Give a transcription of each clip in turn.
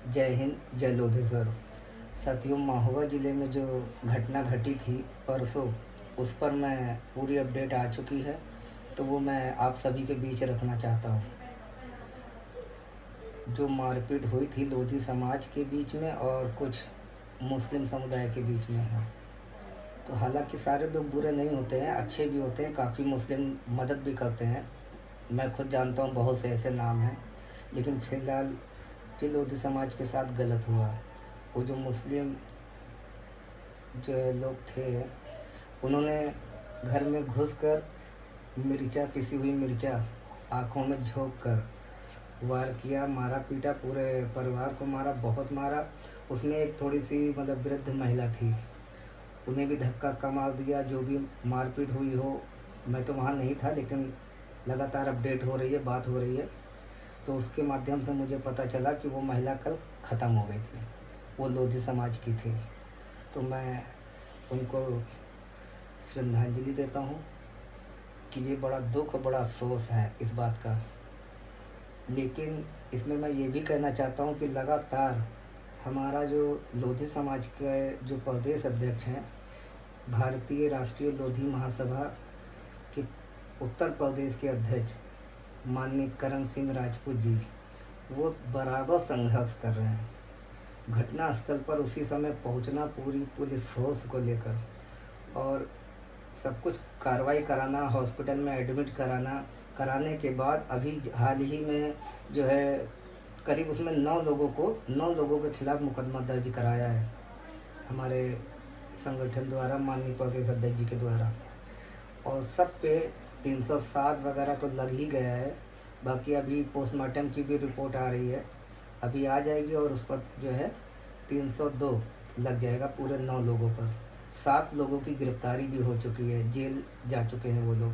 जय हिंद, जय लोधेश्वर। साथियों, महोबा ज़िले में जो घटना घटी थी परसों, उस पर मैं पूरी अपडेट आ चुकी है, तो वो मैं आप सभी के बीच रखना चाहता हूँ। जो मारपीट हुई थी लोधी समाज के बीच में और कुछ मुस्लिम समुदाय के बीच में है। तो हालांकि सारे लोग बुरे नहीं होते हैं, अच्छे भी होते हैं, काफ़ी मुस्लिम मदद भी करते हैं। मैं खुद जानता हूँ, बहुत से ऐसे नाम हैं। लेकिन फ़िलहाल जो लोधी समाज के साथ गलत हुआ, वो जो मुस्लिम जो लोग थे, उन्होंने घर में घुसकर मिर्चा, पिसी हुई मिर्चा आँखों में झोंक कर वार किया, मारा पीटा, पूरे परिवार को मारा, बहुत मारा। उसमें एक थोड़ी सी वृद्ध महिला थी, उन्हें भी धक्का का मार दिया। जो भी मारपीट हुई हो, मैं तो वहाँ नहीं था, लेकिन लगातार अपडेट हो रही है, बात हो रही है, तो उसके माध्यम से मुझे पता चला कि वो महिला कल ख़त्म हो गई थी, वो लोधी समाज की थी। तो मैं उनको श्रद्धांजलि देता हूँ कि ये बड़ा दुख और बड़ा अफसोस है इस बात का। लेकिन इसमें मैं ये भी कहना चाहता हूँ कि लगातार हमारा जो लोधी समाज के जो प्रदेश अध्यक्ष हैं, भारतीय राष्ट्रीय लोधी महासभा के उत्तर प्रदेश के अध्यक्ष माननीय करण सिंह राजपूत जी, वो बराबर संघर्ष कर रहे हैं। घटना स्थल पर उसी समय पहुंचना, पूरी पुलिस फोर्स को लेकर, और सब कुछ कार्रवाई कराना, हॉस्पिटल में एडमिट कराने के बाद अभी हाल ही में जो है करीब उसमें 9 लोगों के खिलाफ मुकदमा दर्ज कराया है हमारे संगठन द्वारा, माननीय प्रदेश अध्यक्ष जी के द्वारा। और सब पे 307 वगैरह तो लग ही गया है। बाकी अभी पोस्टमार्टम की भी रिपोर्ट आ रही है, अभी आ जाएगी, और उस पर जो है 302 लग जाएगा पूरे 9 लोगों पर। 7 लोगों की गिरफ्तारी भी हो चुकी है, जेल जा चुके हैं वो लोग।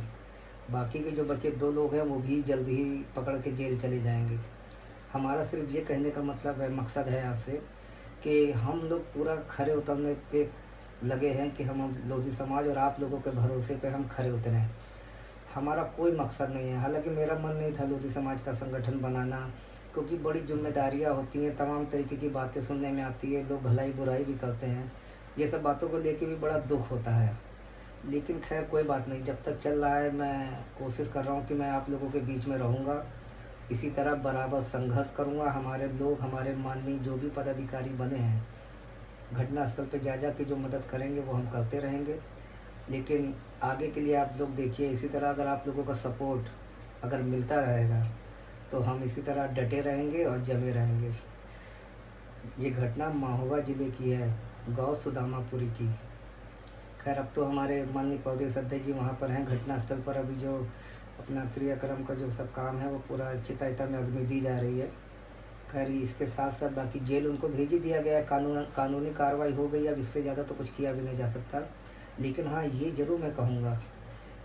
बाकी के जो बचे 2 लोग हैं, वो भी जल्द ही पकड़ के जेल चले जाएंगे। हमारा सिर्फ ये कहने का मकसद है आपसे कि हम लोग पूरा खरे उतरने पे लगे हैं कि हम लोधी समाज और आप लोगों के भरोसे पे हम खरे उतरें। हमारा कोई मकसद नहीं है, हालांकि मेरा मन नहीं था लोधी समाज का संगठन बनाना, क्योंकि बड़ी जिम्मेदारियां होती हैं, तमाम तरीके की बातें सुनने में आती है, लोग भलाई बुराई भी करते हैं, ये सब बातों को लेके भी बड़ा दुख होता है। लेकिन खैर कोई बात नहीं, जब तक चल रहा है मैं कोशिश कर रहा हूँ कि मैं आप लोगों के बीच में रहूँगा, इसी तरह बराबर संघर्ष करूँगा। हमारे लोग, हमारे माननीय जो भी पदाधिकारी बने हैं, घटनास्थल पर जा के जो मदद करेंगे वो हम करते रहेंगे। लेकिन आगे के लिए आप लोग देखिए, इसी तरह अगर आप लोगों का सपोर्ट अगर मिलता रहेगा तो हम इसी तरह डटे रहेंगे और जमे रहेंगे। ये घटना महोबा ज़िले की है, गांव सुदामापुरी की। खैर अब तो हमारे माननीय प्रदेश अध्यक्ष जी वहाँ पर हैं घटनास्थल पर। अभी जो अपना क्रियाक्रम का जो सब काम है वो पूरा चिता में अग्नि दी जा रही है। खैर इसके साथ साथ बाकी जेल उनको भेज ही दिया गया है, कानूनी कार्रवाई हो गई। अब इससे ज़्यादा तो कुछ किया भी नहीं जा सकता। लेकिन हाँ, ये ज़रूर मैं कहूँगा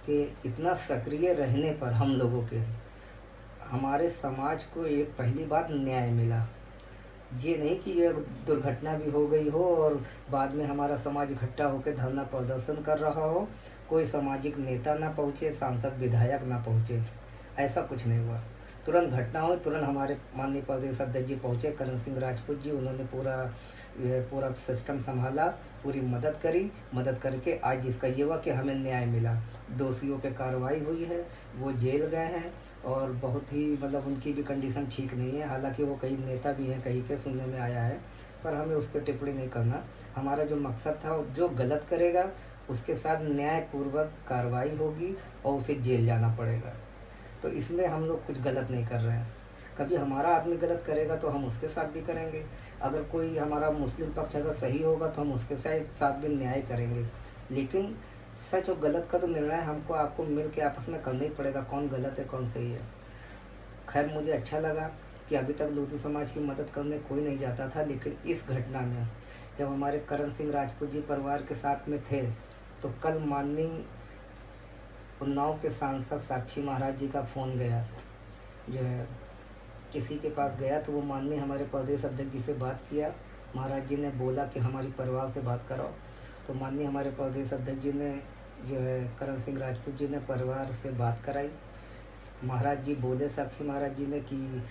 कि इतना सक्रिय रहने पर हम लोगों के, हमारे समाज को एक पहली बात न्याय मिला। ये नहीं कि ये दुर्घटना भी हो गई हो और बाद में हमारा समाज इकट्ठा होकर धरना प्रदर्शन कर रहा हो, कोई सामाजिक नेता ना पहुँचे, सांसद विधायक ना पहुँचे, ऐसा कुछ नहीं हुआ। तुरंत घटना हो, तुरंत हमारे माननीय प्रदेश अध्यक्ष जी पहुँचे, करण सिंह राजपूत जी, उन्होंने पूरा सिस्टम संभाला, पूरी मदद करी। मदद करके आज इसका ये हुआ कि हमें न्याय मिला। दोषियों पे कार्रवाई हुई है, वो जेल गए हैं, और बहुत ही उनकी भी कंडीशन ठीक नहीं है। हालांकि वो कई नेता भी हैं, कहीं के सुनने में आया है, पर हमें उस पर टिप्पणी नहीं करना। हमारा जो मकसद था, जो गलत करेगा उसके साथ न्यायपूर्वक कार्रवाई होगी और उसे जेल जाना पड़ेगा। तो इसमें हम लोग कुछ गलत नहीं कर रहे हैं। कभी हमारा आदमी गलत करेगा तो हम उसके साथ भी करेंगे, अगर कोई हमारा मुस्लिम पक्ष अगर सही होगा तो हम उसके साथ भी न्याय करेंगे। लेकिन सच और गलत का तो निर्णय हमको आपको मिल के आपस में करना ही पड़ेगा, कौन गलत है कौन सही है। खैर मुझे अच्छा लगा कि अभी तक लोधी समाज की मदद करने कोई नहीं जाता था, लेकिन इस घटना में जब हमारे करण सिंह राजपूत जी परिवार के साथ में थे, तो कल माननीय उन्नाव के सांसद साक्षी महाराज जी का फ़ोन गया, जो है किसी के पास गया, तो वो माननीय हमारे प्रदेश अध्यक्ष जी से बात किया। महाराज जी ने बोला कि हमारी परिवार से बात कराओ, तो माननीय हमारे प्रदेश अध्यक्ष जी ने जो है करण सिंह राजपूत जी ने परिवार से बात कराई। महाराज जी बोले, साक्षी महाराज जी ने, कि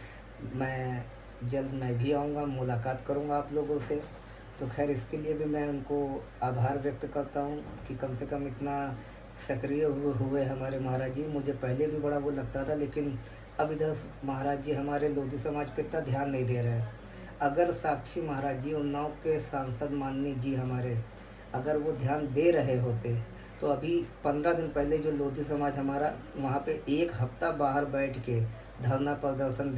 मैं जल्द मैं भी आऊँगा, मुलाकात करूँगा आप लोगों से। तो खैर इसके लिए भी मैं उनको आभार व्यक्त करता हूँ कि कम से कम इतना सक्रिय हुए हमारे महाराज जी। मुझे पहले भी बड़ा वो लगता था, लेकिन अब इधर महाराज जी हमारे लोधी समाज पे इतना ध्यान नहीं दे रहे हैं। अगर साक्षी महाराज जी, उन्नाव के सांसद माननीय जी हमारे, अगर वो ध्यान दे रहे होते तो अभी 15 दिन पहले जो लोधी समाज हमारा वहाँ पे 1 हफ्ता बाहर बैठ के धरना प्रदर्शन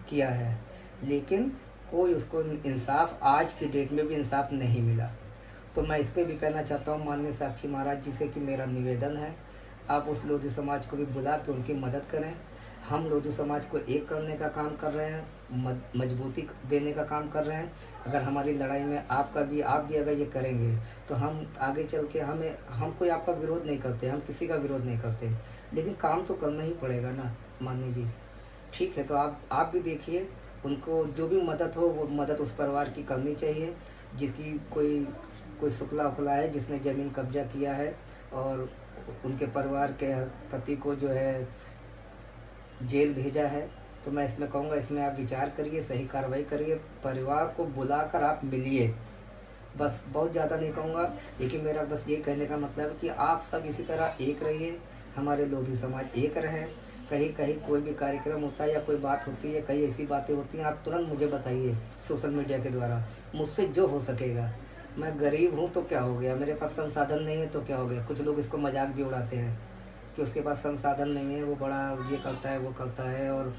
किया है, लेकिन कोई उसको इंसाफ, आज की डेट में भी इंसाफ नहीं मिला। तो मैं इस पे भी कहना चाहता हूँ माननीय साक्षी महाराज जी से कि मेरा निवेदन है, आप उस लोधी समाज को भी बुला के उनकी मदद करें। हम लोधी समाज को एक करने का काम कर रहे हैं, मजबूती देने का काम कर रहे हैं। अगर हमारी लड़ाई में आप भी अगर ये करेंगे तो हम आगे चल के हम कोई आपका विरोध नहीं करते, हम किसी का विरोध नहीं करते, लेकिन काम तो करना ही पड़ेगा ना माननीय जी। ठीक है, तो आप भी देखिए, उनको जो भी मदद हो वो मदद उस परिवार की करनी चाहिए जिसकी कोई शुक्ला उकला है, जिसने ज़मीन कब्जा किया है और उनके परिवार के पति को जो है जेल भेजा है। तो मैं इसमें कहूँगा, इसमें आप विचार करिए, सही कार्रवाई करिए, परिवार को बुलाकर आप मिलिए। बस बहुत ज़्यादा नहीं कहूँगा, लेकिन मेरा बस ये कहने का मतलब है कि आप सब इसी तरह एक रहिए, हमारे लोधी समाज एक रहें। कहीं कहीं कोई भी कार्यक्रम होता है या कोई बात होती है, कई ऐसी बातें होती हैं, आप तुरंत मुझे बताइए सोशल मीडिया के द्वारा, मुझसे जो हो सकेगा। मैं गरीब हूँ तो क्या हो गया, मेरे पास संसाधन नहीं है तो क्या हो गया। कुछ लोग इसको मजाक भी उड़ाते हैं कि उसके पास संसाधन नहीं है, वो बड़ा ये करता है वो करता है, और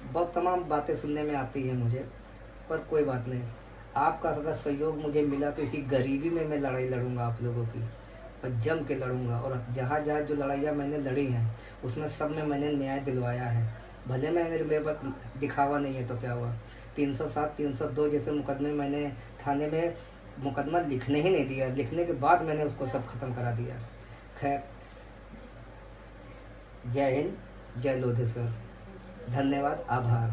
बहुत तमाम बातें सुनने में आती हैं मुझे। पर कोई बात नहीं, आपका अगर सहयोग मुझे मिला तो इसी गरीबी में मैं लड़ाई लड़ूंगा आप लोगों की, और जम के लड़ूंगा। और जहाँ जहाँ जो लड़ाइयाँ मैंने लड़ी हैं उसमें सब में मैंने न्याय दिलवाया है। भले मैं मेरे पास दिखावा नहीं है तो क्या हुआ, 307 302 जैसे मुकदमे मैंने थाने में मुकदमा लिखने ही नहीं दिया, लिखने के बाद मैंने उसको सब खत्म करा दिया। खैर, जय हिंद, जय लोधेश्वर, धन्यवाद, आभार।